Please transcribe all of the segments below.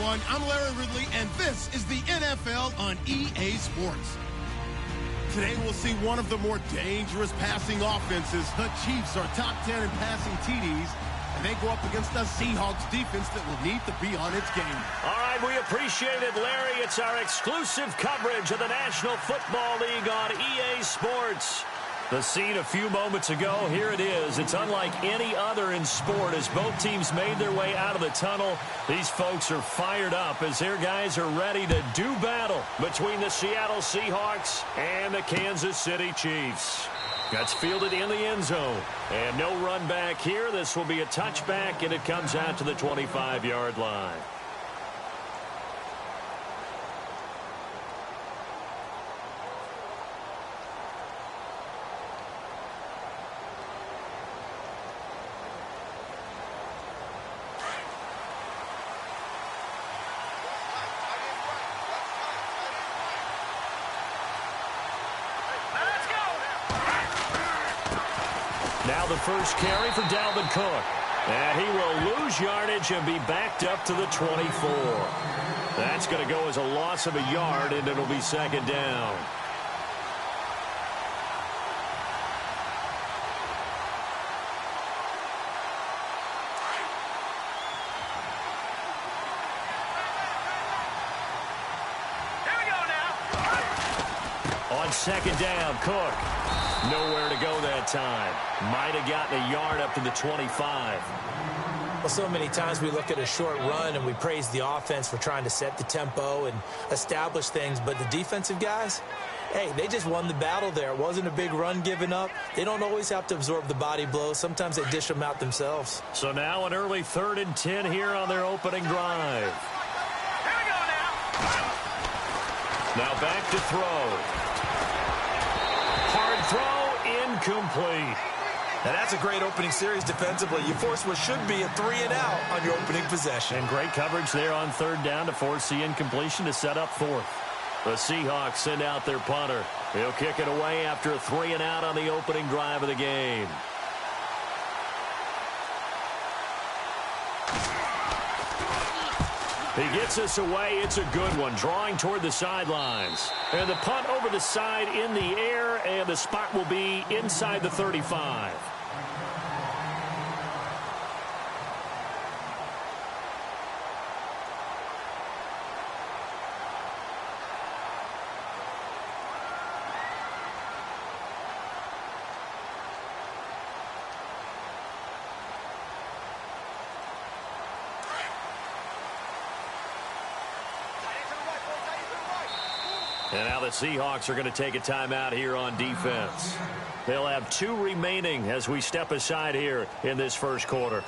everyone. I'm Larry Ridley, and this is the NFL on EA Sports. Today, we'll see one of the more dangerous passing offenses. The Chiefs are top 10 in passing TDs, and they go up against the Seahawks defense that will need to be on its game. All right, we appreciate it, Larry. It's our exclusive coverage of the National Football League on EA Sports. The scene a few moments ago, here it is. It's unlike any other in sport as both teams made their way out of the tunnel. These folks are fired up as their guys are ready to do battle between the Seattle Seahawks and the Kansas City Chiefs. That's fielded in the end zone. And no run back here. This will be a touchback, and it comes out to the 25-yard line. Now the first carry for Dalvin Cook. And he will lose yardage and be backed up to the 24. That's going to go as a loss of a yard, and it'll be second down. Here we go now. On second down, Cook. Nowhere to go that time. Might have gotten a yard up to the 25. Well, so many times we look at a short run and we praise the offense for trying to set the tempo and establish things, but the defensive guys, hey, they just won the battle there. It wasn't a big run given up. They don't always have to absorb the body blows. Sometimes they dish them out themselves. So now an early 3rd and 10 here on their opening drive. Here we go now. Now back to throw. Hard throw, incomplete. And that's a great opening series defensively. You force what should be a 3-and-out on your opening possession. And great coverage there on 3rd down to force the incompletion to set up 4th. The Seahawks send out their punter. He'll kick it away after a 3-and-out on the opening drive of the game. He gets us away. It's a good one, drawing toward the sidelines. And the punt over the side in the air, and the spot will be inside the 35. And now the Seahawks are going to take a timeout here on defense. They'll have 2 remaining as we step aside here in this first quarter.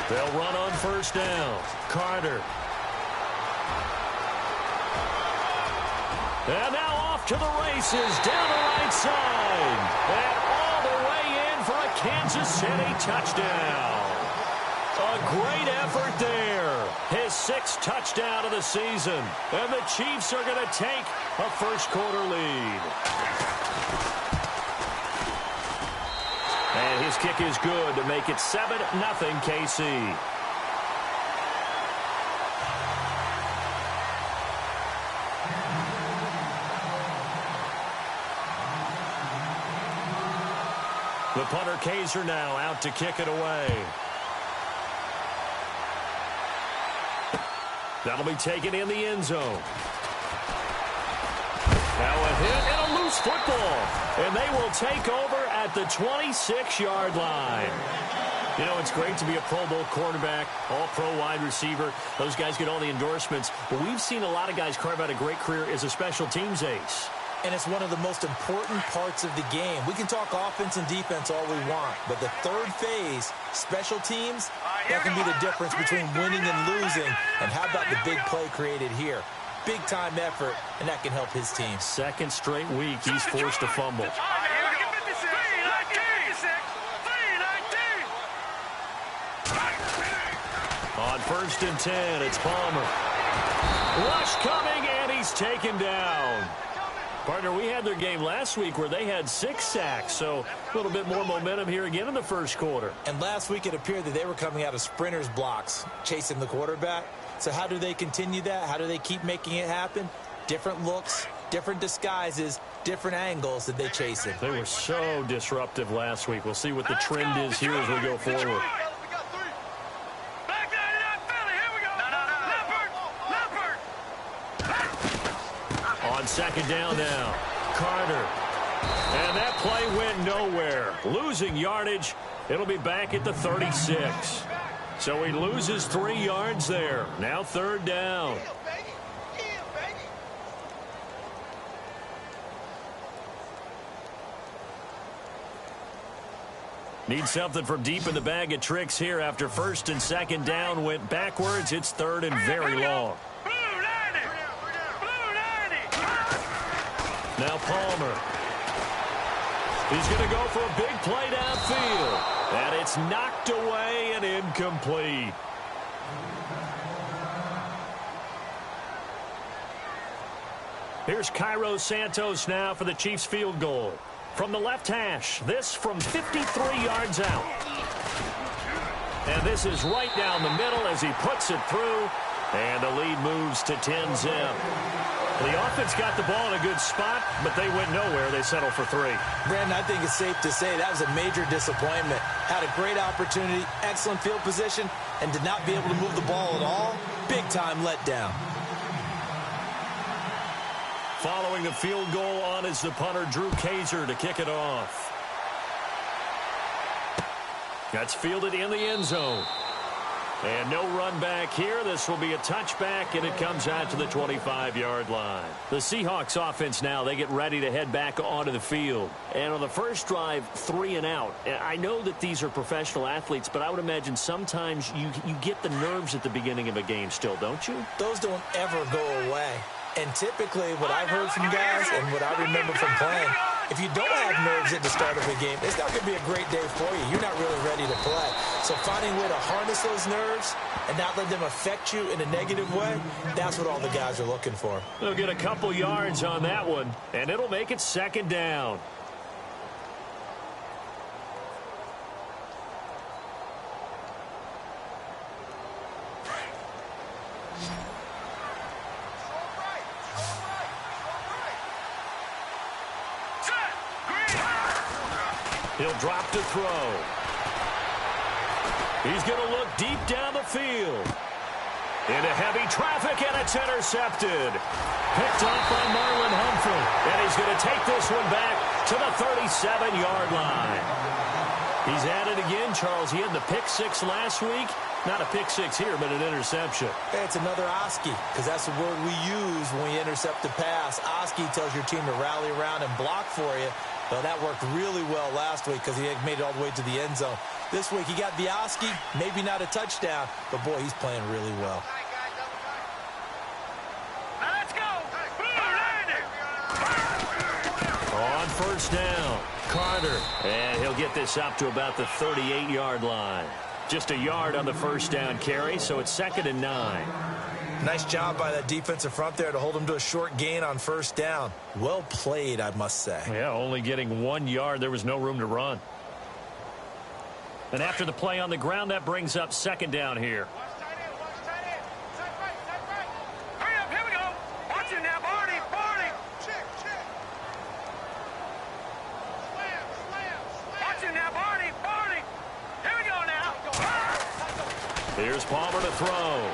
They'll run on first down. Carter. And now off to the races down the right side. And all the way in for a Kansas City touchdown. A great effort there. His 6th touchdown of the season. And the Chiefs are going to take a first quarter lead. And his kick is good to make it 7-0 KC. The punter Kaiser now out to kick it away. That'll be taken in the end zone. Now a hit and a loose football. And they will take over at the 26-yard line. You know, it's great to be a Pro Bowl quarterback, all-pro wide receiver. Those guys get all the endorsements. But we've seen a lot of guys carve out a great career as a special teams ace. And it's one of the most important parts of the game. We can talk offense and defense all we want, but the third phase, special teams, that can be the difference between winning and losing. And how about the big play created here? Big-time effort, and that can help his team. 2nd straight week he's forced a fumble. first and 10. It's Palmer. Rush coming, and he's taken down. Partner, we had their game last week where they had 6 sacks, so a little bit more momentum here again in the first quarter. And last week it appeared that they were coming out of sprinters blocks, chasing the quarterback. So how do they continue that? How do they keep making it happen? Different looks, different disguises, different angles that they chase it. They were so disruptive last week. We'll see what the trend is here as we go forward. On second down now, Carter. And that play went nowhere. Losing yardage. It'll be back at the 36. So he loses 3 yards there. Now third down. Need something from deep in the bag of tricks here after first and second down went backwards. It's third and very long. Now Palmer. He's going to go for a big play downfield. And it's knocked away and incomplete. Here's Cairo Santos now for the Chiefs field goal. From the left hash, this from 53 yards out. And this is right down the middle as he puts it through. And the lead moves to 10-zip. The offense got the ball in a good spot, but they went nowhere. They settled for 3. Brandon, I think it's safe to say that was a major disappointment. Had a great opportunity, excellent field position, and did not be able to move the ball at all. Big-time letdown. Following the field goal on is the punter, Drew Kaiser, to kick it off. That's fielded in the end zone. And no run back here. This will be a touchback, and it comes out to the 25-yard line. The Seahawks offense now, they get ready to head back onto the field. And on the first drive, 3 and out. I know that these are professional athletes, but I would imagine sometimes you get the nerves at the beginning of a game still, don't you? Those don't ever go away. And typically what I've heard from guys and what I remember from playing, if you don't have nerves at the start of a game, it's not going to be a great day for you. You're not really ready to play. So finding a way to harness those nerves and not let them affect you in a negative way, that's what all the guys are looking for. They'll get a couple yards on that one, and it'll make it second down. He'll drop to throw. He's going to look deep down the field. Into heavy traffic, and it's intercepted. Picked off by Marlon Humphrey. And he's going to take this one back to the 37-yard line. He's at it again, Charles. He had the pick 6 last week. Not a pick 6 here, but an interception. Hey, it's another Oski, because that's the word we use when we intercept a pass. Oski tells your team to rally around and block for you. Well, that worked really well last week because he had made it all the way to the end zone. This week he got the Oski, maybe not a touchdown, but boy, he's playing really well. Now let's go. On first down, Carter. And he'll get this up to about the 38-yard line. Just a yard on the first down carry, so it's 2nd and 9. Nice job by that defensive front there to hold him to a short gain on first down. Well played, I must say. Yeah, only getting 1 yard. There was no room to run. And after the play on the ground, that brings up 2nd down here. Hurry up, here we go. Watch it now, Barney. Watch it now, Barney. Here we go now. Here's Palmer to throw.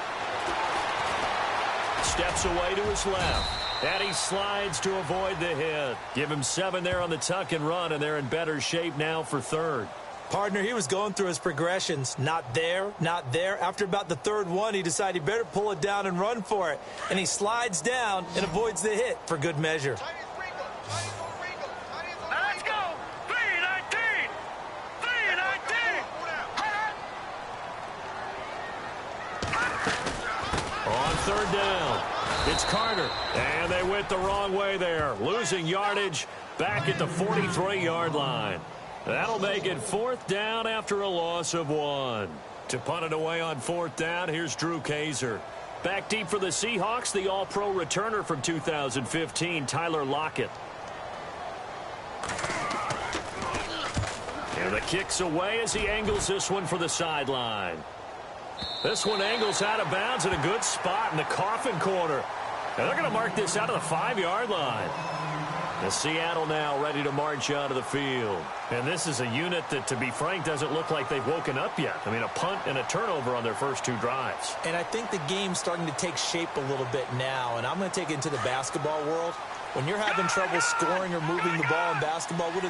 Steps away to his left. And he slides to avoid the hit. Give him 7 there on the tuck and run, and they're in better shape now for third. Partner, he was going through his progressions. Not there, not there. After about the 3rd one, he decided he better pull it down and run for it. And he slides down and avoids the hit for good measure. Now let's go. 3-19. 3-19. On third down, it's Carter. And they went the wrong way there. Losing yardage back at the 43-yard line. That'll make it 4th down after a loss of 1. To punt it away on 4th down, here's Drew Kaiser. Back deep for the Seahawks, the All-Pro returner from 2015, Tyler Lockett. And the kick's away as he angles this one for the sideline. This one angles out of bounds in a good spot in the coffin corner. And they're going to mark this out of the 5-yard line. And Seattle now ready to march out of the field. And this is a unit that, to be frank, doesn't look like they've woken up yet. I mean, a punt and a turnover on their first 2 drives. And I think the game's starting to take shape a little bit now. And I'm going to take it into the basketball world. When you're having trouble scoring or moving the ball in basketball, what do?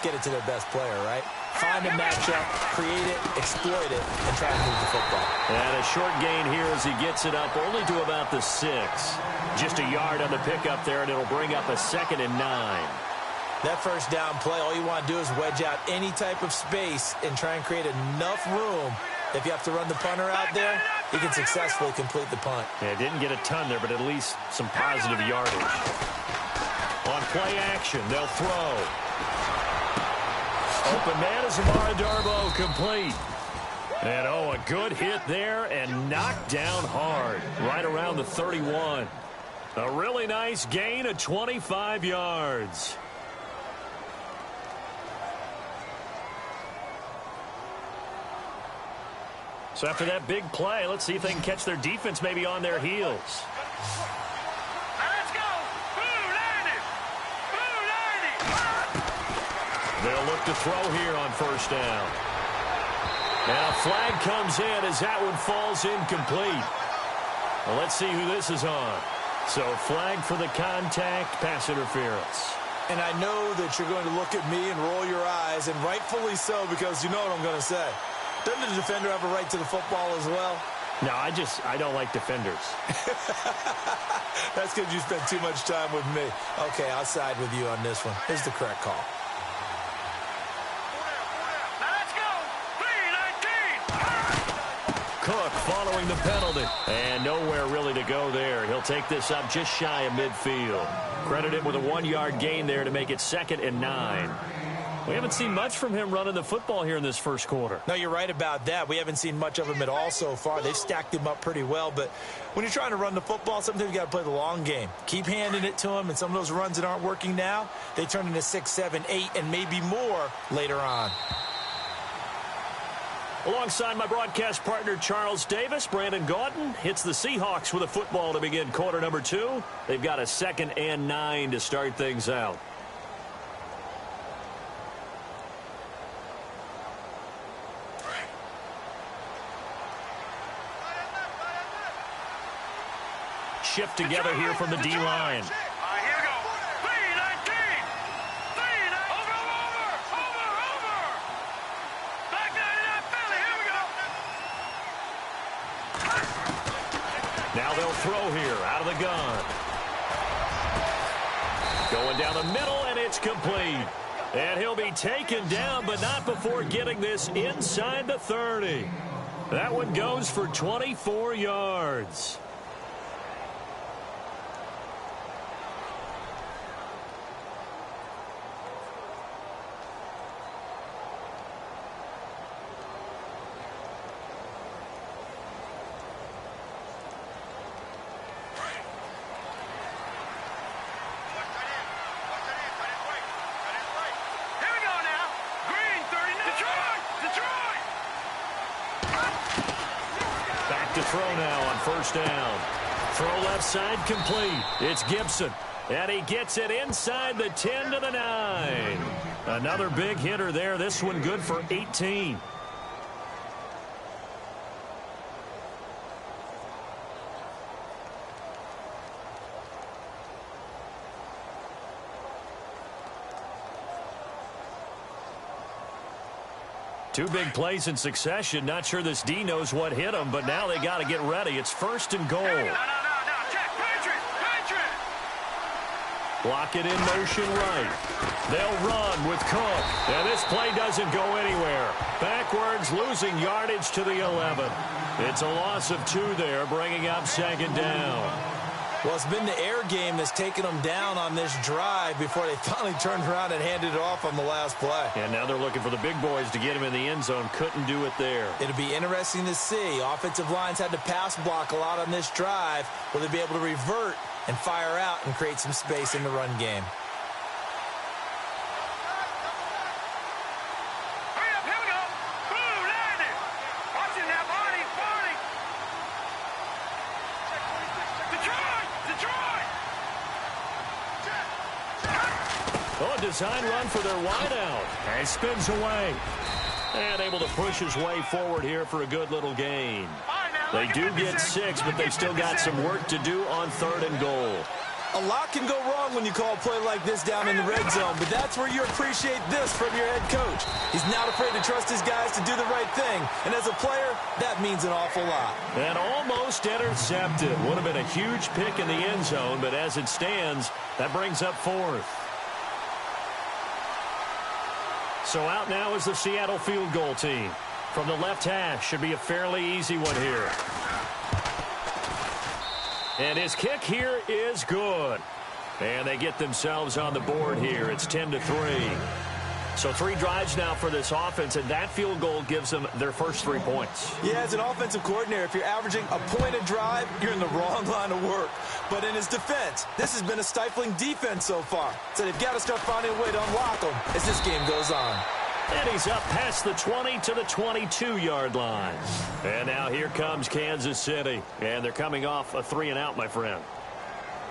Get it to their best player, right? Find a matchup, create it, exploit it, and try to move the football. And a short gain here as he gets it up only to about the 6. Just a yard on the pickup there, and it'll bring up a 2nd and 9. That first down play, all you want to do is wedge out any type of space and try and create enough room. If you have to run the punter out there, he can successfully complete the punt. Yeah, didn't get a ton there, but at least some positive yardage. On play action, they'll throw. Open man is Amara Darboh, complete. And, a good hit there and knocked down hard right around the 31. A really nice gain of 25 yards. So after that big play, let's see if they can catch their defense maybe on their heels. They'll look to throw here on 1st down. And a flag comes in as that one falls incomplete. Well, let's see who this is on. So flag for the contact, pass interference. And I know that you're going to look at me and roll your eyes, and rightfully so, because you know what I'm going to say. Doesn't the defender have a right to the football as well? No, I don't like defenders. That's because you spent too much time with me. Okay, I'll side with you on this one. Here's the correct call. Cook following the penalty. And nowhere really to go there. He'll take this up just shy of midfield. Credit him with a 1-yard gain there to make it 2nd and 9. We haven't seen much from him running the football here in this first quarter. No, you're right about that. We haven't seen much of him at all so far. They've stacked him up pretty well. But when you're trying to run the football, sometimes you got to play the long game. Keep handing it to him, and some of those runs that aren't working now, they turn into 6, 7, 8, and maybe more later on. Alongside my broadcast partner, Charles Davis, Brandon Gaudin hits the Seahawks with a football to begin quarter number 2. They've got a 2nd and 9 to start things out. Shift together here from the D-line. Here we go. 3-19. 3-19. Over. Back down in that belly. Here we go. Now they'll throw here out of the gun. Going down the middle, and it's complete. And he'll be taken down, but not before getting this inside the 30. That one goes for 24 yards. To throw now on 1st down. Throw left side complete. It's Gibson. And he gets it inside the 10 to the 9. Another big hitter there. This one good for 18. Two big plays in succession. Not sure this D knows what hit him, but now they got to get ready. It's 1st and goal. No. Check. Patriot. Block it in motion right. They'll run with Cook. And this play doesn't go anywhere. Backwards, losing yardage to the 11. It's a loss of 2 there, bringing up 2nd down. Well, it's been the air game that's taken them down on this drive before they finally turned around and handed it off on the last play. And now they're looking for the big boys to get him in the end zone. Couldn't do it there. It'll be interesting to see. Offensive lines had to pass block a lot on this drive. Will they be able to revert and fire out and create some space in the run game? Hurry up, here we go. Boom, landed. Watching that, Barney. Detroit. Oh, a design run for their wideout. And spins away. And able to push his way forward here for a good little gain. They do get 6, but they've still got some work to do on 3rd and goal. A lot can go wrong when you call a play like this down in the red zone, but that's where you appreciate this from your head coach. He's not afraid to trust his guys to do the right thing, and as a player, that means an awful lot. And almost intercepted. Would have been a huge pick in the end zone, but as it stands, that brings up 4th. So out now is the Seattle field goal team. From the left hash, should be a fairly easy one here. And his kick here is good. And they get themselves on the board here. It's 10-3. So 3 drives now for this offense, and that field goal gives them their first 3 points. Yeah, as an offensive coordinator, if you're averaging a point a drive, you're in the wrong line of work. But in his defense, this has been a stifling defense so far. So they've got to start finding a way to unlock them as this game goes on. And he's up past the 20 to the 22-yard line. And now here comes Kansas City. And they're coming off a 3-and-out, my friend.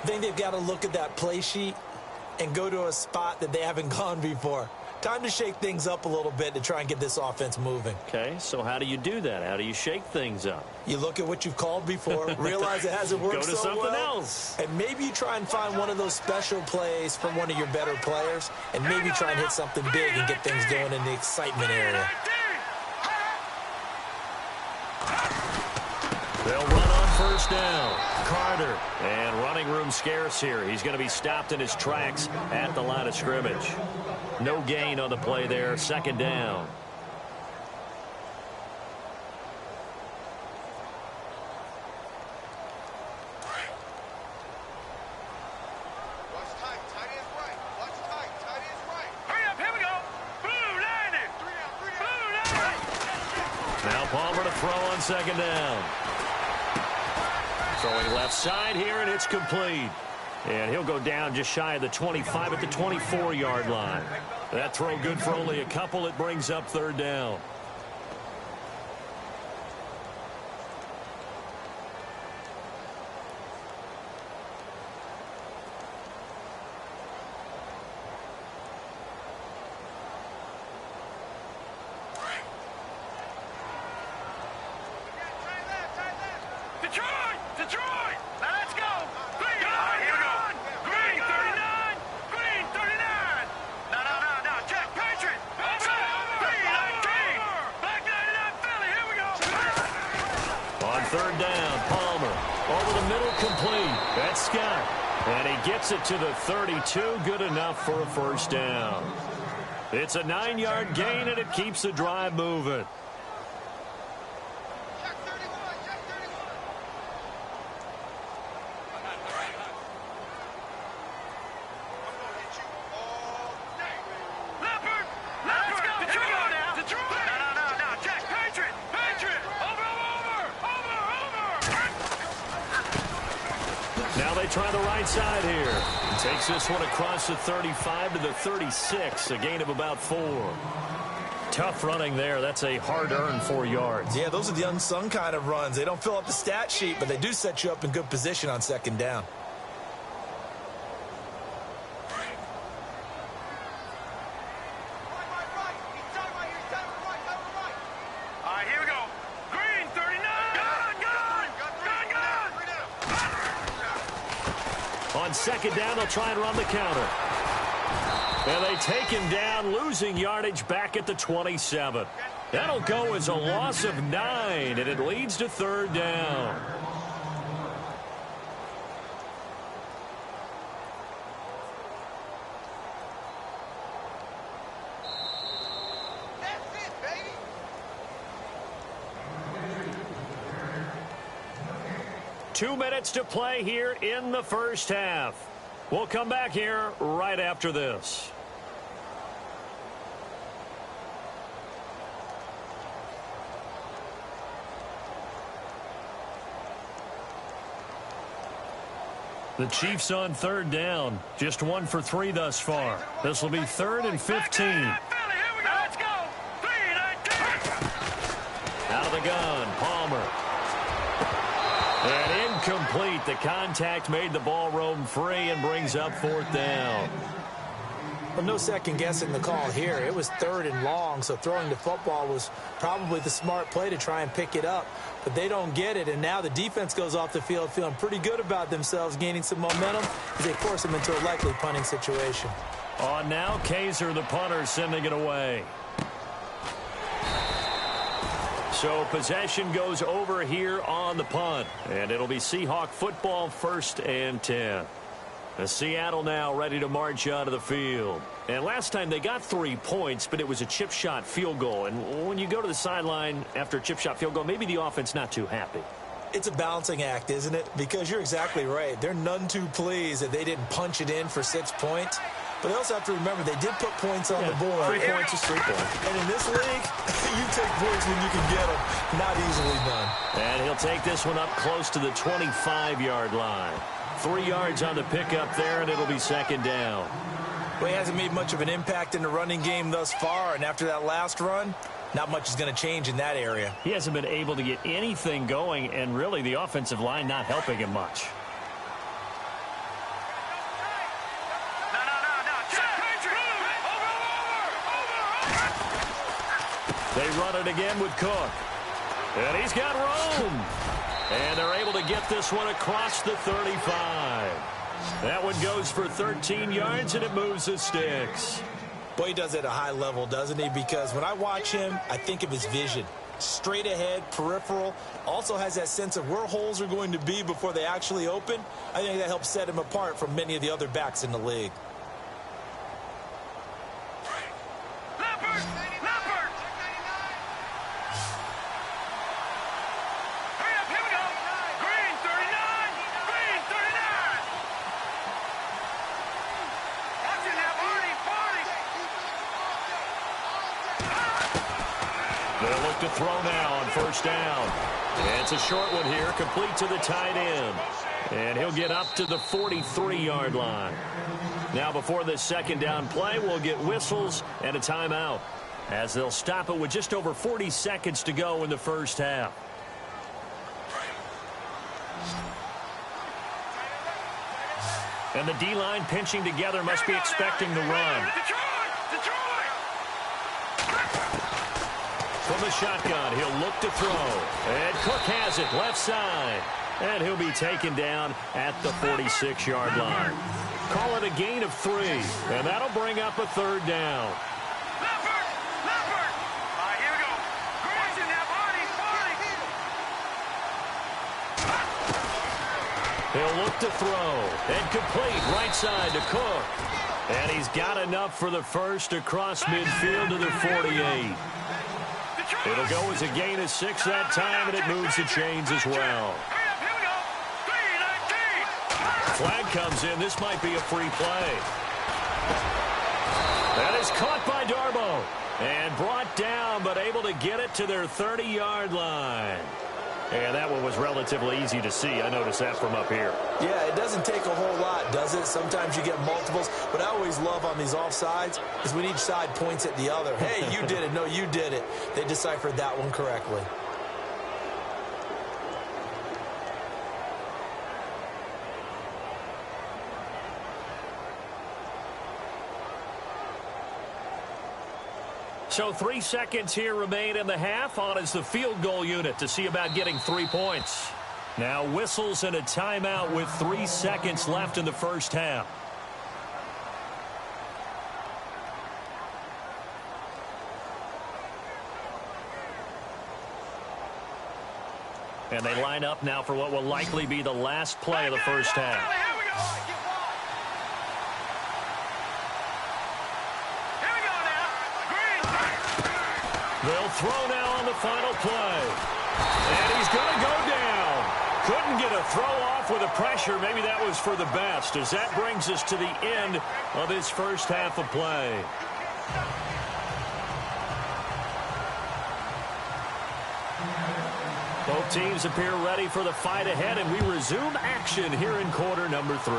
I think they've got to look at that play sheet and go to a spot that they haven't gone before. Time to shake things up a little bit to try and get this offense moving. Okay, so how do you do that? How do you shake things up? You look at what you've called before, realize it hasn't worked Go to so something well, else. and maybe you try and find one of those special plays from one of your better players, and maybe try and hit something big and get things going in the excitement area. They'll run on first down. Carter, and running room scarce here. He's going to be stopped in his tracks at the line of scrimmage. No gain on the play there. 2nd down. Now Palmer to throw on 2nd down. Throwing left side here, and it's complete. And he'll go down just shy of the 25 at the 24-yard line. That throw good for only a couple. It brings up 3rd down. Detroit! Now let's go! Green! Here we go! Green 39! Green 39! No, check! Patriot! Green 19! Black 99 Philly! Here we go! On 3rd down, Palmer. Over the middle, complete. That's Scott. And he gets it to the 32. Good enough for a 1st down. It's a 9-yard gain, and it keeps the drive moving. Try the right side here. Takes this one across the 35 to the 36. A gain of about 4. Tough running there. That's a hard-earned 4 yards. Yeah, those are the unsung kind of runs. They don't fill up the stat sheet, but they do set you up in good position on 2nd down. On 2nd down, they'll try and run the counter. And they take him down, losing yardage back at the 27. That'll go as a loss of 9, and it leads to 3rd down. 2 minutes to play here in the first half. We'll come back here right after this. The Chiefs on third down. Just 1 for 3 thus far. This will be 3rd and 15. Let's go. 3-19. Out of the gun, Palmer. And incomplete. The contact made the ball roam free and brings up 4th down. Well, no second guessing the call here. It was 3rd and long, so throwing the football was probably the smart play to try and pick it up. But they don't get it, and now the defense goes off the field feeling pretty good about themselves, gaining some momentum as they force them into a likely punting situation. On now, Kaiser, the punter, sending it away. So possession goes over here on the punt, and it'll be Seahawk football, 1st and 10. Seattle now ready to march out of the field. And last time they got 3 points, but it was a chip shot field goal. And when you go to the sideline after a chip shot field goal, maybe the offense not too happy. It's a balancing act, isn't it? Because you're exactly right. They're none too pleased that they didn't punch it in for 6 points. But they also have to remember they did put points on the board. 3 points is 3 points. And in this league, you take points when you can get them. Not easily done. And he'll take this one up close to the 25-yard line. 3 yards on the pickup there, and it'll be 2nd down. Well, he hasn't made much of an impact in the running game thus far, and after that last run, not much is going to change in that area. He hasn't been able to get anything going, and really the offensive line not helping him much. They run it again with Cook. And he's got room. And they're able to get this one across the 35. That one goes for 13 yards, and it moves the sticks. Boy, he does it at a high level, doesn't he? Because when I watch him, I think of his vision. Straight ahead, peripheral. Also has that sense of where holes are going to be before they actually open. I think that helps set him apart from many of the other backs in the league. To throw now on 1st down. It's a short one here, complete to the tight end. And he'll get up to the 43-yard line. Now before this 2nd down play, we'll get whistles and a timeout, as they'll stop it with just over 40 seconds to go in the first half. And the D-line pinching together, must be expecting the run. From the shotgun, he'll look to throw. And Cook has it left side. And he'll be taken down at the 46-yard line. Call it a gain of 3. And that'll bring up a 3rd down. Here we go. He'll look to throw. And complete right side to Cook. And he's got enough for the first across midfield to the 48. It'll go as a gain of 6 that time, and it moves the chains as well. Flag comes in. This might be a free play. That is caught by Darboh. And brought down, but able to get it to their 30-yard line. And that one was relatively easy to see. I noticed that from up here. Yeah, it doesn't take a whole lot, does it? Sometimes you get multiples. What I always love on these offsides is when each side points at the other. Hey, you did it. No, you did it. They deciphered that one correctly. So 3 seconds here remain in the half. On is the field goal unit to see about getting 3 points. Now whistles and a timeout with 3 seconds left in the first half. And they line up now for what will likely be the last play of the first half. They'll throw now on the final play. And he's going to go down. Couldn't get a throw off with the pressure. Maybe that was for the best, as that brings us to the end of his first half of play. Both teams appear ready for the fight ahead, and we resume action here in quarter number 3.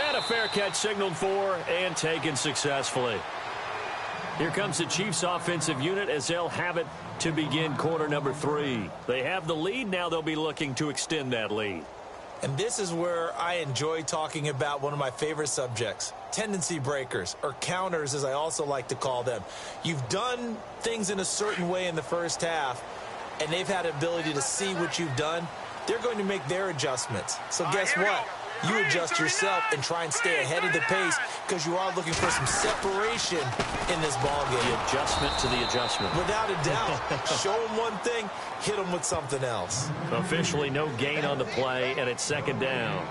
And a fair catch signaled for and taken successfully. Here comes the Chiefs offensive unit as they'll have it to begin quarter number 3. They have the lead. Now they'll be looking to extend that lead. And this is where I enjoy talking about one of my favorite subjects, tendency breakers, or counters as I also like to call them. You've done things in a certain way in the first half, and they've had the ability to see what you've done. They're going to make their adjustments. So guess what? You adjust yourself and try and stay ahead of the pace because you are looking for some separation in this ballgame. The adjustment to the adjustment. Without a doubt. Show them one thing, hit them with something else. Officially no gain on the play, and it's second down.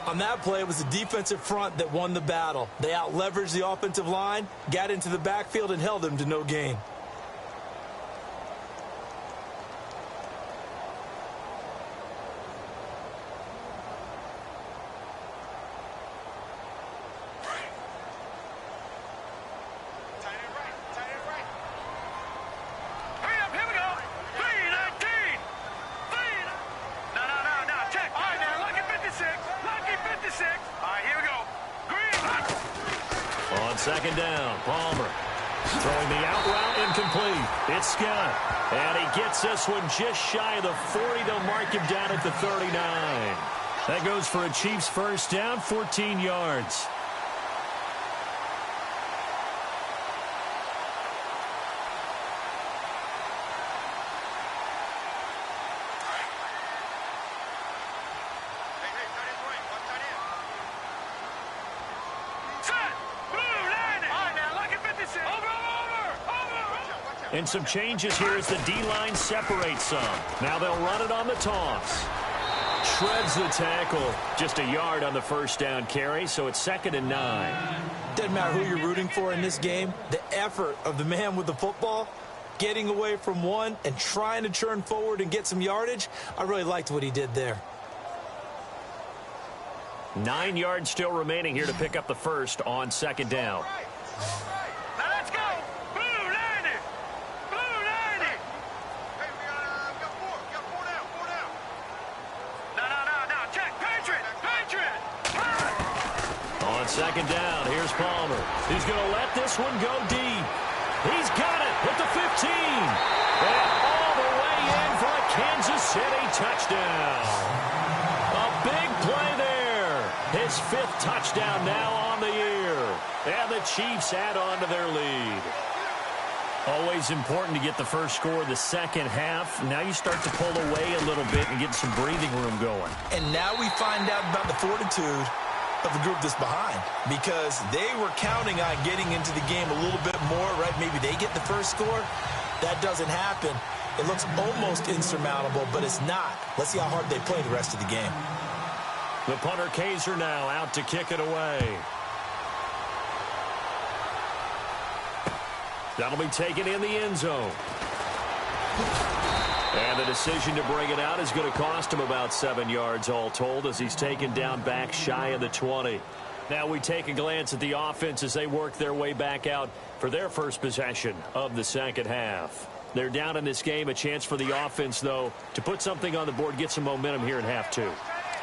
On that play, it was the defensive front that won the battle. They out-leveraged the offensive line, got into the backfield, and held them to no gain. Second down, Palmer throwing the out route, incomplete. It's Scott, and he gets this one just shy of the 40. They'll mark him down at the 39. That goes for a Chiefs first down, 14 yards. And some changes here as the D-line separates some. Now they'll run it on the toss. Shreds the tackle. Just a yard on the first down carry, so it's 2nd and 9. Doesn't matter who you're rooting for in this game. The effort of the man with the football, getting away from one and trying to churn forward and get some yardage, I really liked what he did there. 9 yards still remaining here to pick up the first on second down. Second down, here's Palmer. He's going to let this one go deep. He's got it at the 15. And all the way in for a Kansas City touchdown. A big play there. His 5th touchdown now on the year. And the Chiefs add on to their lead. Always important to get the first score of the second half. Now you start to pull away a little bit and get some breathing room going. And now we find out about the fortitude of the group that's behind, because they were counting on getting into the game a little bit more, right? Maybe they get the first score. That doesn't happen. It looks almost insurmountable, but it's not. Let's see how hard they play the rest of the game. The punter Kaiser now out to kick it away. That'll be taken in the end zone. And the decision to bring it out is going to cost him about 7 yards all told, as he's taken down back shy of the 20. Now we take a glance at the offense as they work their way back out for their first possession of the second half. They're down in this game. A chance for the offense, though, to put something on the board, get some momentum here in half 2.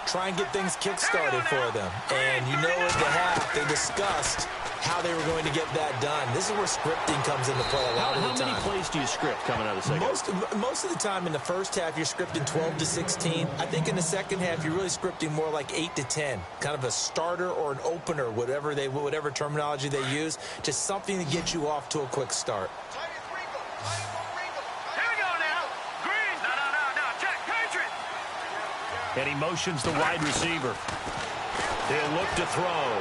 Try and get things kick-started for them. And you know at the half they discussed how they were going to get that done. This is where scripting comes into play a lot of the time. How many plays do you script coming out of the second? Most of the time in the first half, you're scripting 12 to 16. I think in the second half, you're really scripting more like 8 to 10. Kind of a starter or an opener, whatever terminology they use. Just something to get you off to a quick start. And he motions the wide receiver. He'll look to throw.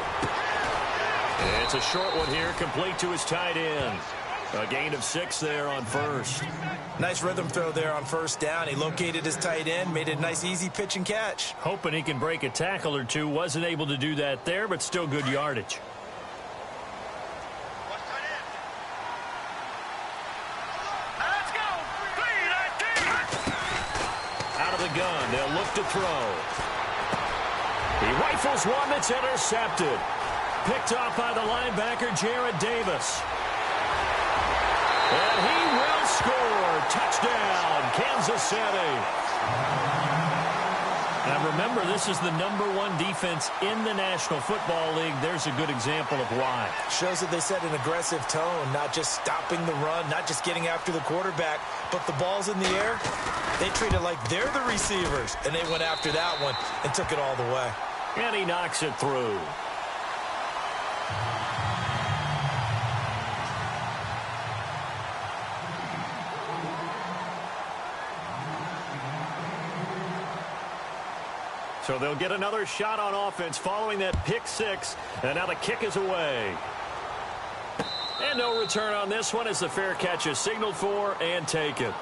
It's a short one here, complete to his tight end. A gain of 6 there on first. Nice rhythm throw there on first down. He located his tight end, made it a nice easy pitch and catch. Hoping he can break a tackle or two. Wasn't able to do that there, but still good yardage. look to throw. He rifles one that's intercepted. Picked off by the linebacker, Jarrad Davis. And he will score. Touchdown, Kansas City. Now remember, this is the #1 defense in the National Football League. There's a good example of why. Shows that they set an aggressive tone, not just stopping the run, not just getting after the quarterback, but the ball's in the air. They treat it like they're the receivers, and they went after that one and took it all the way. And he knocks it through. So they'll get another shot on offense following that pick six. And now the kick is away. And no return on this one as the fair catch is signaled for and taken.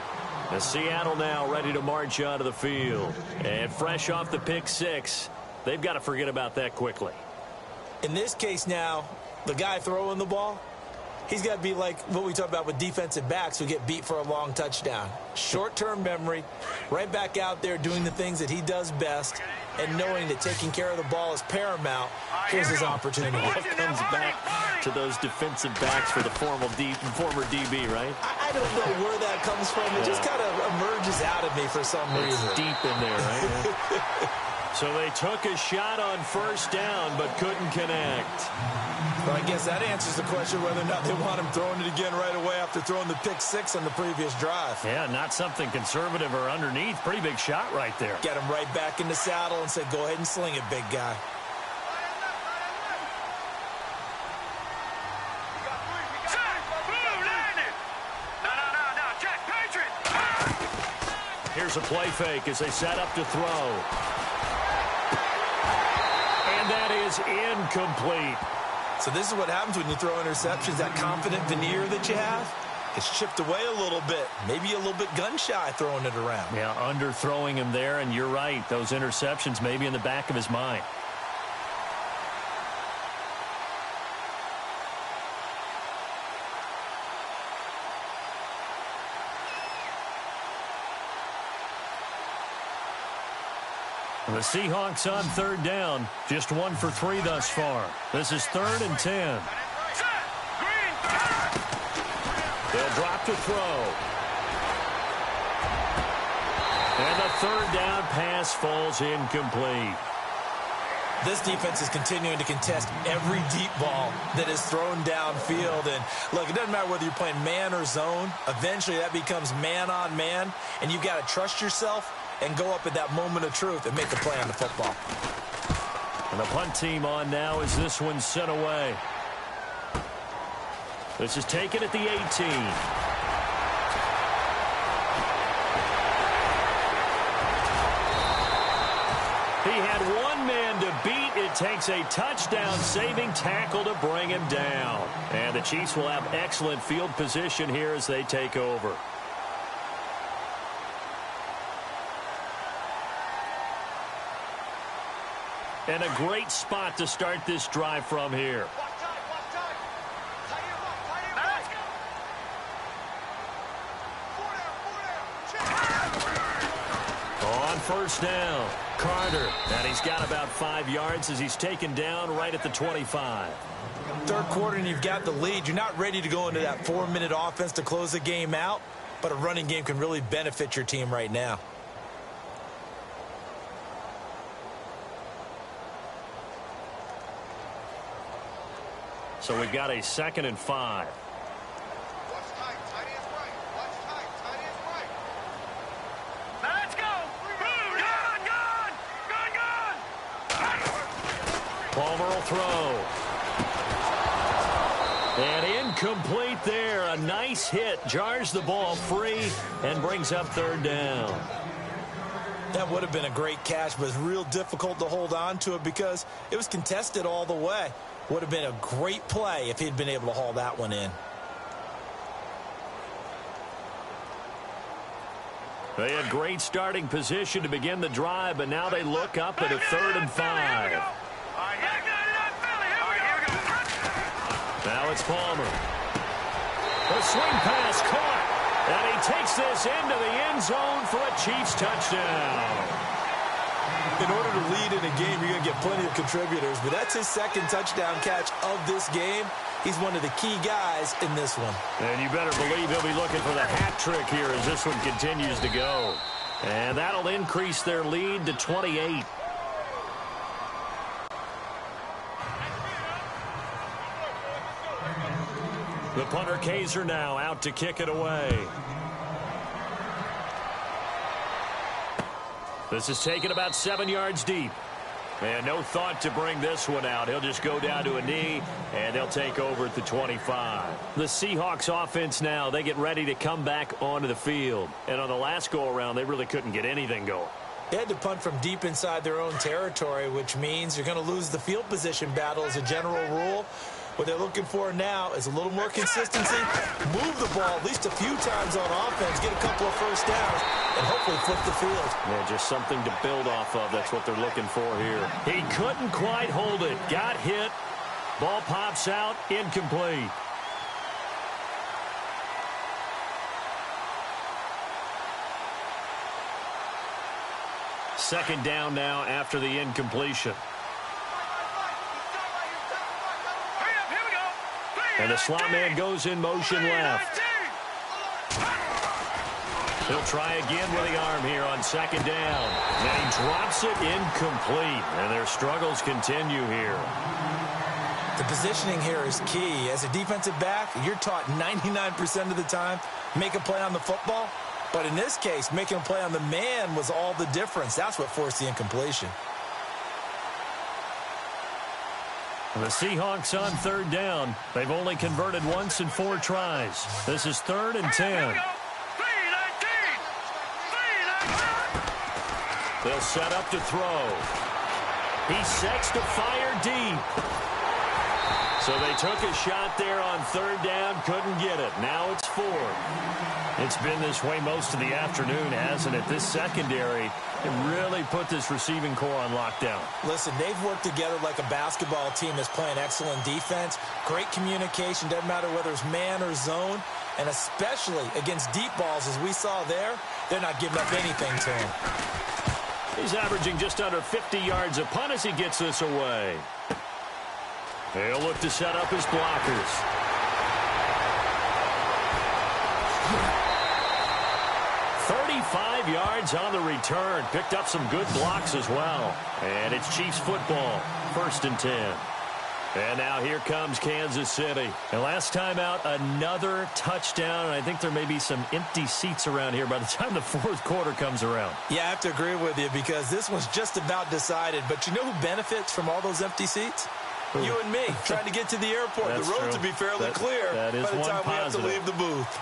And Seattle now ready to march onto the field. And fresh off the pick six, they've got to forget about that quickly. In this case now, the guy throwing the ball, he's got to be like what we talk about with defensive backs who get beat for a long touchdown. Short-term memory, right back out there doing the things that he does best, and knowing that taking care of the ball is paramount. Here's his opportunity. It comes back to those defensive backs for the former DB, right? I don't know where that comes from. It just kind of emerges out of me for some reason. It's deep in there, right? So they took a shot on first down, but couldn't connect. Well, I guess that answers the question whether or not they want him throwing it again right away after throwing the pick six on the previous drive. Yeah, not something conservative or underneath. Pretty big shot right there. Get him right back in the saddle and said, go ahead and sling it, big guy. Here's a play fake as they set up to throw. And that is incomplete. So this is what happens when you throw interceptions. That confident veneer that you have, it's chipped away a little bit. Maybe a little bit gun-shy throwing it around. Yeah, underthrowing him there, and you're right. Those interceptions may be in the back of his mind. The Seahawks on third down. Just 1 for 3 thus far. This is 3rd and 10. They'll drop to throw. And the third down pass falls incomplete. This defense is continuing to contest every deep ball that is thrown downfield. And look, it doesn't matter whether you're playing man or zone. Eventually that becomes man on man. And you've got to trust yourself and go up at that moment of truth and make a play on the football. And the punt team on now as this one's sent away. This is taken at the 18. He had one man to beat. It takes a touchdown-saving tackle to bring him down. And the Chiefs will have excellent field position here as they take over. And a great spot to start this drive from here. On first down, Carter. And he's got about 5 yards as he's taken down right at the 25. Third quarter and you've got the lead. You're not ready to go into that 4-minute offense to close the game out, but a running game can really benefit your team right now. So we've got a 2nd and 5. Let's go! Palmer will throw. And incomplete there. A nice hit. Jars the ball free and brings up 3rd down. That would have been a great catch, but it's real difficult to hold on to it because it was contested all the way. Would have been a great play if he'd been able to haul that one in. They had great starting position to begin the drive, but now they look up at a 3rd and 5. Now it's Palmer. The swing pass caught. And he takes this into the end zone for a Chiefs touchdown. In order to lead in a game, you're going to get plenty of contributors, but that's his second touchdown catch of this game. He's one of the key guys in this one. And you better believe he'll be looking for the hat trick here as this one continues to go. And that'll increase their lead to 28. The punter Kaiser now out to kick it away. This is taken about 7 yards deep. And no thought to bring this one out. He'll just go down to a knee, and they'll take over at the 25. The Seahawks offense now, they get ready to come back onto the field. And on the last go-around, they really couldn't get anything going. They had to punt from deep inside their own territory, which means you're going to lose the field position battle as a general rule. What they're looking for now is a little more consistency, move the ball at least a few times on offense, get a couple of first downs, and hopefully flip the field. Yeah, just something to build off of. That's what they're looking for here. He couldn't quite hold it. Got hit. Ball pops out. Incomplete. Second down now after the incompletion. And the slot man goes in motion left. He'll try again with the arm here on second down. And he drops it incomplete. And their struggles continue here. The positioning here is key. As a defensive back, you're taught 99% of the time, make a play on the football. But in this case, making a play on the man was all the difference. That's what forced the incompletion. The Seahawks on third down. They've only converted once in 4 tries. This is 3rd and 10. They'll set up to throw. He sets to fire deep. So they took a shot there on third down, couldn't get it. Now it's 4th. It's been this way most of the afternoon, hasn't it? This secondary can really put this receiving core on lockdown. Listen, they've worked together like a basketball team that's playing excellent defense. Great communication, doesn't matter whether it's man or zone. And especially against deep balls, as we saw there, they're not giving up anything to him. He's averaging just under 50 yards a punt as he gets this away. They'll look to set up his blockers. 35 yards on the return. Picked up some good blocks as well. And it's Chiefs football. 1st and 10. And now here comes Kansas City. And last time out, another touchdown. And I think there may be some empty seats around here by the time the 4th quarter comes around. Yeah, I have to agree with you because this one's just about decided. But you know who benefits from all those empty seats? Ooh. You and me, trying to get to the airport. The roads will be fairly clear by the time we have to leave the booth.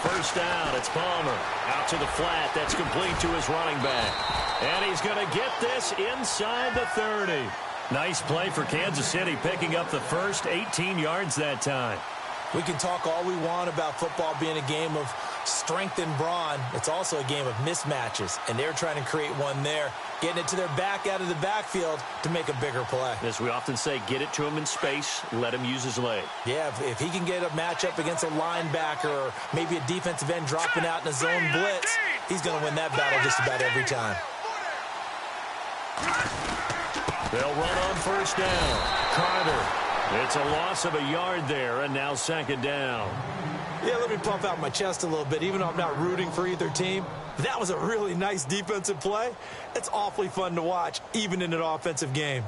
First down, it's Palmer. Out to the flat, that's complete to his running back. And he's going to get this inside the 30. Nice play for Kansas City, picking up the first 18 yards that time. We can talk all we want about football being a game of strength and brawn. It's also a game of mismatches, and they're trying to create one there, getting it to their back out of the backfield to make a bigger play. As we often say, get it to him in space, let him use his leg. Yeah, if he can get a matchup against a linebacker or maybe a defensive end dropping out in a zone blitz, he's going to win that battle just about every time. They'll run on first down. Carter. It's a loss of a yard there, and now second down. Yeah, let me puff out my chest a little bit, even though I'm not rooting for either team. That was a really nice defensive play. It's awfully fun to watch, even in an offensive game.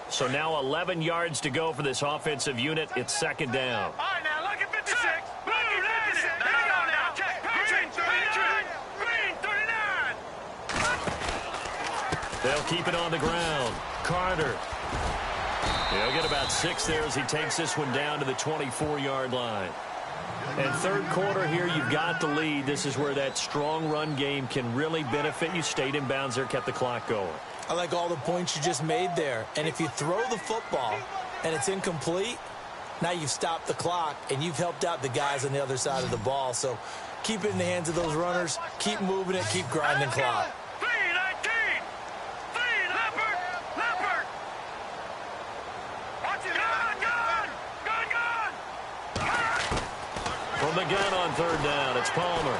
So now 11 yards to go for this offensive unit. It's second down. All right, now look at 56. Look at 56. Now, check. Green, 39. They'll keep it on the ground. Carter. He'll get about 6 there as he takes this one down to the 24-yard line. And third quarter here, you've got the lead. This is where that strong run game can really benefit you. Stayed in bounds there, kept the clock going. I like all the points you just made there. And if you throw the football and it's incomplete, Now you've stopped the clock, and you've helped out the guys on the other side of the ball. So keep it in the hands of those runners. Keep moving it. Keep grinding clock. 3-19. Leopard. Watch it. Gun. From the gun on third down, it's Palmer.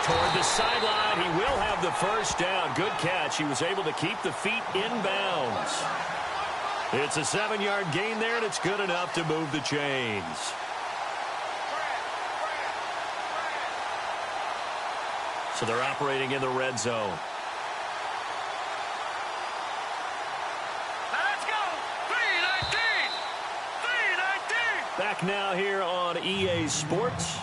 Toward the sideline, he will have the first down. Good catch. He was able to keep the feet in bounds. It's a 7-yard gain there, and it's good enough to move the chains. So they're operating in the red zone. Let's go. 3-19. Back now here on EA Sports.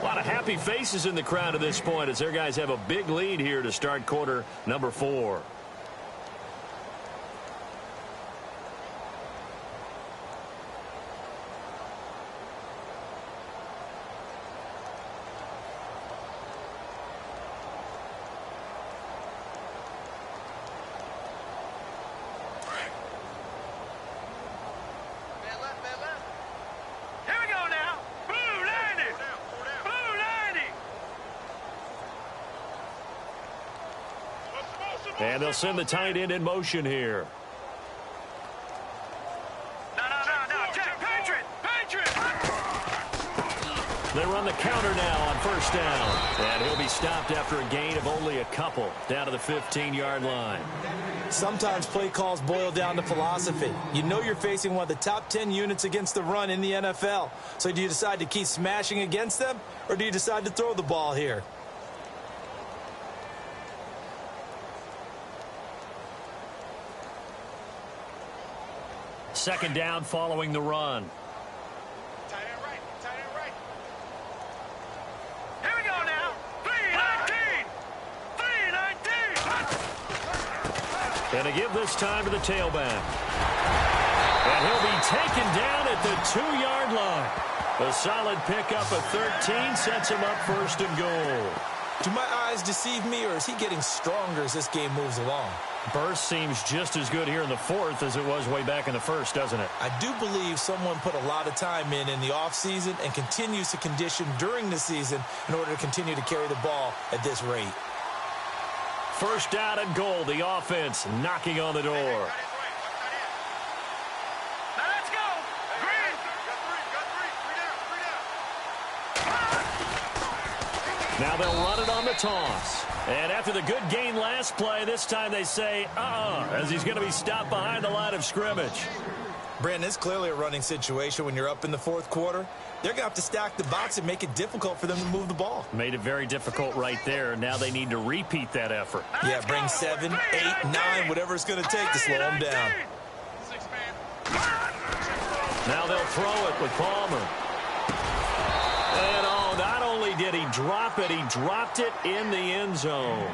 A lot of happy faces in the crowd at this point as their guys have a big lead here to start quarter number 4. Here we go now. Blue 90. And they'll send the tight end in motion here. No. Check. Patriot. They run the counter now on first down. And he'll be stopped after a gain of only a couple down to the 15-yard line. Sometimes play calls boil down to philosophy. You know you're facing one of the top 10 units against the run in the NFL. So do you decide to keep smashing against them, or do you decide to throw the ball here? Second down following the run. Tight end right. Here we go now. 3-19. And to give this time to the tailback. And he'll be taken down at the 2-yard line. A solid pickup of 13 sets him up first and goal. Do my eyes deceive me, or is he getting stronger as this game moves along? Burst seems just as good here in the fourth as it was way back in the first, doesn't it? I do believe someone put a lot of time in the offseason and continues to condition during the season in order to continue to carry the ball at this rate. First down and goal, the offense knocking on the door. Now let's go. Green. Now they'll run it on the toss. And after the good gain last play, this time they say, as he's going to be stopped behind the line of scrimmage. Brandon, it's clearly a running situation when you're up in the fourth quarter. They're going to have to stack the box and make it difficult for them to move the ball. Made it very difficult right there. Now they need to repeat that effort. Yeah, bring 7, 8, 9, whatever it's going to take to slow them down. Now they'll throw it with Palmer. And not only did he drop it, he dropped it in the end zone.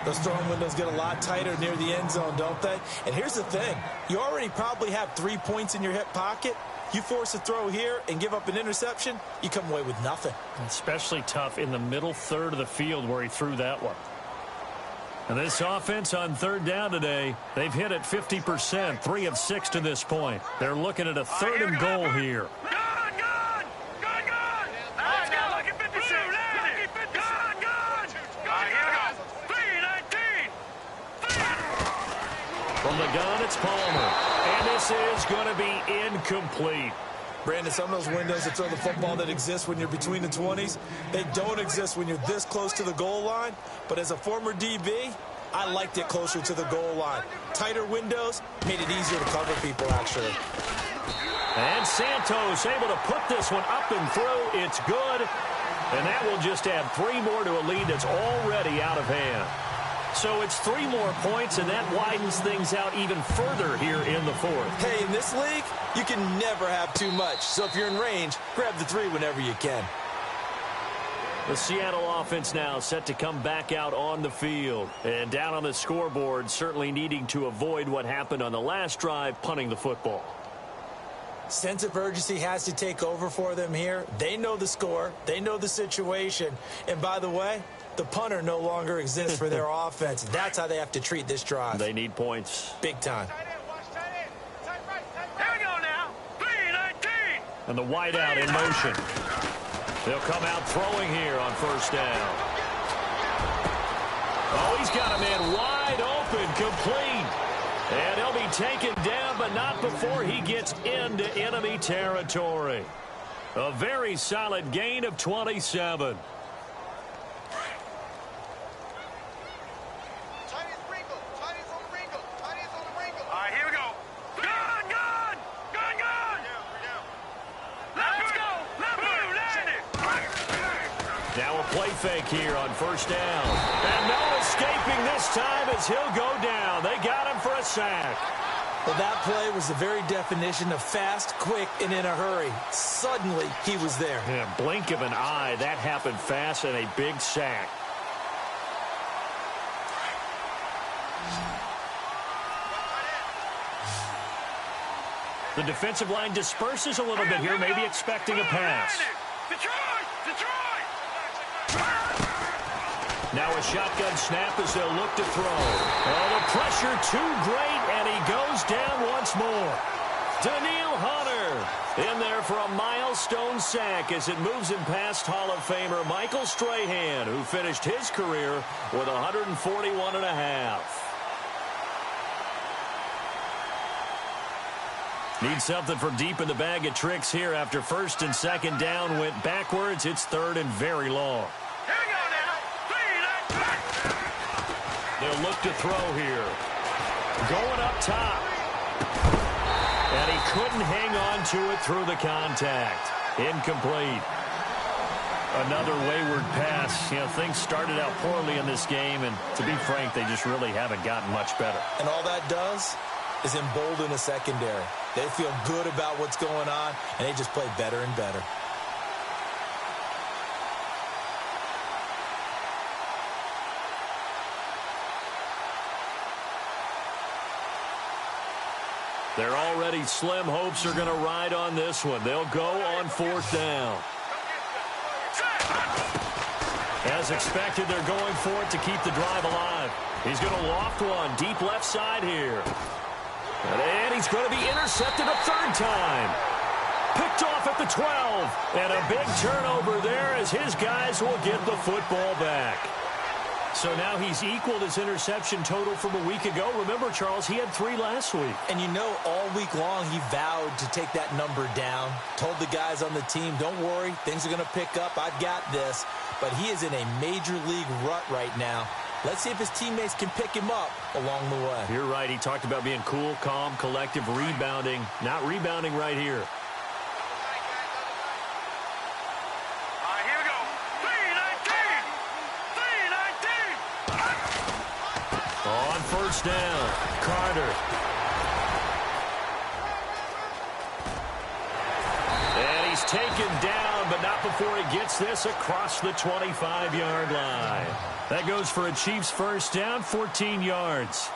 Those throwing windows get a lot tighter near the end zone, don't they? And here's the thing. You already probably have 3 points in your hip pocket. You force a throw here and give up an interception, you come away with nothing. Especially tough in the middle third of the field where he threw that one. And this offense on third down today, they've hit it 50%, 3 of 6 to this point. They're looking at a third and goal here. From the gun, it's Palmer. And this is going to be incomplete. Brandon, some of those windows that throw the football that exist when you're between the 20s, they don't exist when you're this close to the goal line. But as a former DB, I liked it closer to the goal line. Tighter windows made it easier to cover people, actually. And Santos able to put this one up and through. It's good. And that will just add 3 more to a lead that's already out of hand. So it's 3 more points, and that widens things out even further here in the fourth. Hey, in this league, you can never have too much. So if you're in range, grab the 3 whenever you can. The Seattle offense now set to come back out on the field. And down on the scoreboard, certainly needing to avoid what happened on the last drive, punting the football. Sense of urgency has to take over for them here. They know the score. They know the situation. And by the way, the punter no longer exists for their offense. That's how they have to treat this drive. They need points. Big time. Here we go now. And the wideout in motion. They'll come out throwing here on first down. Oh, he's got a man wide open, complete. And he'll be taken down, but not before he gets into enemy territory. A very solid gain of 27. Play fake here on first down. And no escaping this time as he'll go down. They got him for a sack. Well, that play was the very definition of fast, quick, and in a hurry. Suddenly, he was there. Yeah, blink of an eye. That happened fast and a big sack. The defensive line disperses a little bit here, maybe expecting a pass. Now a shotgun snap as they'll look to throw. Oh, the pressure too great, and he goes down once more. Danielle Hunter in there for a milestone sack as it moves him past Hall of Famer Michael Strahan, who finished his career with 141.5. Need something from deep in the bag of tricks here after first and second down went backwards. It's third and very long. They'll look to throw here. Going up top. And he couldn't hang on to it through the contact. Incomplete. Another wayward pass. You know, things started out poorly in this game, and to be frank, they just really haven't gotten much better. And all that does is embolden a secondary. They feel good about what's going on, and they just play better and better. Their already slim hopes are going to ride on this one. They'll go on fourth down. As expected, they're going for it to keep the drive alive. He's going to loft one deep left side here. And he's going to be intercepted a third time. Picked off at the 12. And a big turnover there as his guys will get the football back. So now he's equaled his interception total from a week ago. Remember, Charles, he had 3 last week. And you know, all week long he vowed to take that number down. Told the guys on the team, don't worry, things are going to pick up. I've got this. But he is in a major league rut right now. Let's see if his teammates can pick him up along the way. You're right. He talked about being cool, calm, collective, rebounding. Not rebounding right here. On first down, Carter. And he's taken down, but not before he gets this across the 25-yard line. That goes for a Chiefs first down, 14 yards.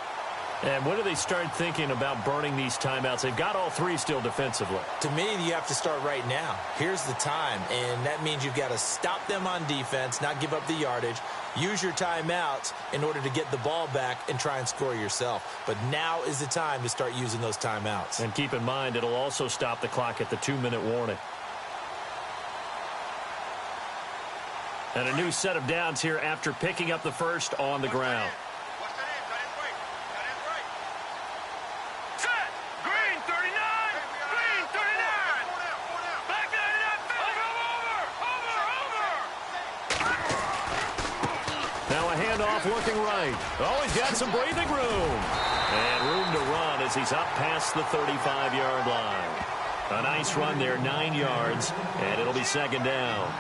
And when do they start thinking about burning these timeouts? They've got all 3 still defensively. To me, you have to start right now. Here's the time, and that means you've got to stop them on defense, not give up the yardage. Use your timeouts in order to get the ball back and try and score yourself. But now is the time to start using those timeouts. And keep in mind, it'll also stop the clock at the 2-minute warning. And a new set of downs here after picking up the first on the ground. Looking right. Oh, he's got some breathing room. And room to run as he's up past the 35-yard line. A nice run there, 9 yards, and it'll be second down.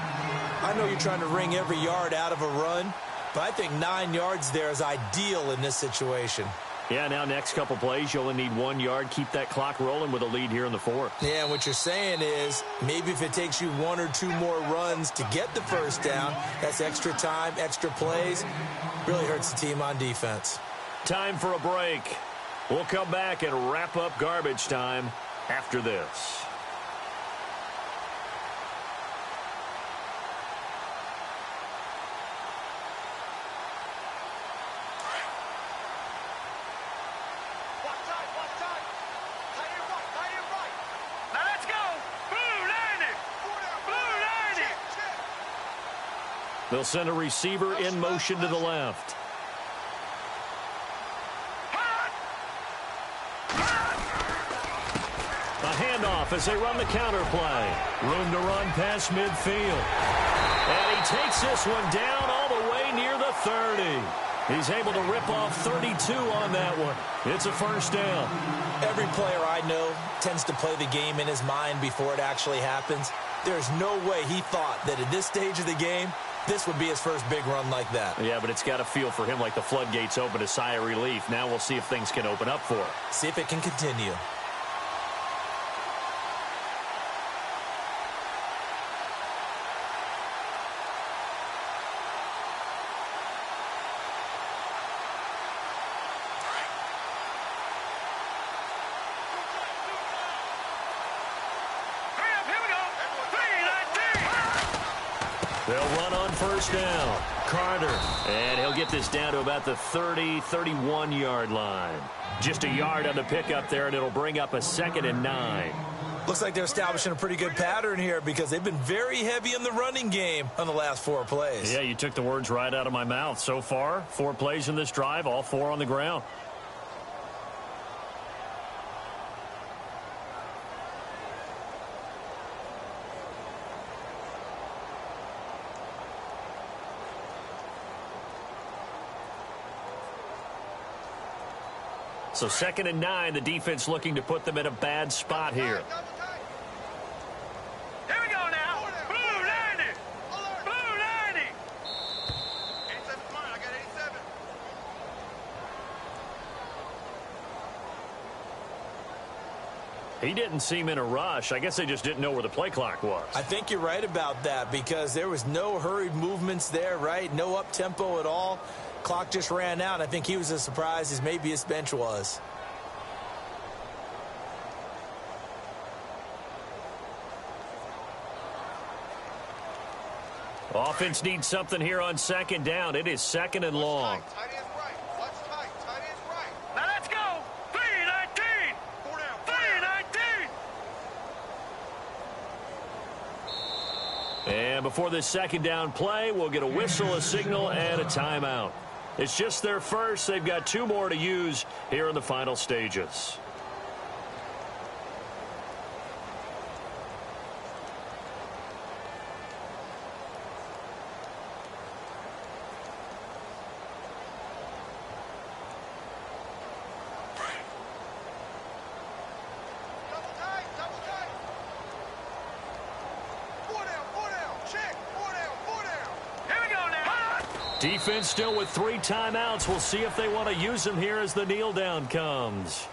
I know you're trying to wring every yard out of a run, but I think 9 yards there is ideal in this situation. Yeah, now next couple plays, you only need 1 yard. Keep that clock rolling with a lead here in the 4th. Yeah, and what you're saying is maybe if it takes you 1 or 2 more runs to get the first down, that's extra time, extra plays. Really hurts the team on defense. Time for a break. We'll come back and wrap up garbage time after this. Now let's go. Blue, They'll send a receiver in motion to the left. A handoff as they run the counter play. Room to run past midfield. And he takes this one down all the way near the 30. He's able to rip off 32 on that one. It's a first down. Every player I know tends to play the game in his mind before it actually happens. There's no way he thought that at this stage of the game, this would be his first big run like that. Yeah, but it's got to feel for him like the floodgates open, a sigh of relief. Now we'll see if things can open up for him. See if it can continue. They'll run on first down. Carter. And he'll get this down to about the 30, 31-yard line. Just a yard on the pickup there, and it'll bring up a 2nd and 9. Looks like they're establishing a pretty good pattern here because they've been very heavy in the running game on the last 4 plays. Yeah, you took the words right out of my mouth. So far, 4 plays in this drive, all 4 on the ground. So 2nd and 9, the defense looking to put them in a bad spot here. Here we go now. Blue 90. Blue 90. 87's mine. I got 87. He didn't seem in a rush. I guess they just didn't know where the play clock was. I think you're right about that because there was no hurried movements there, right? No up-tempo at all. Clock just ran out. I think he was as surprised as maybe his bench was. Offense needs something here on 2nd down. It is 2nd and long. Tight end's right. Watch tight. Tight end's right. Now let's go. 3-19. 3-19. And before this 2nd down play, we'll get a whistle, a signal, and a timeout. It's just their first. They've got 2 more to use here in the final stages. Defense still with 3 timeouts. We'll see if they want to use them here as the kneel down comes.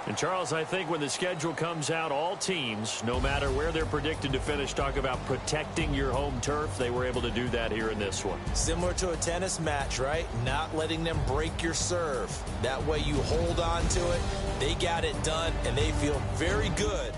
And Charles, I think when the schedule comes out, all teams, no matter where they're predicted to finish, talk about protecting your home turf. They were able to do that here in this one. Similar to a tennis match, right? Not letting them break your serve. That way you hold on to it. They got it done, and they feel very good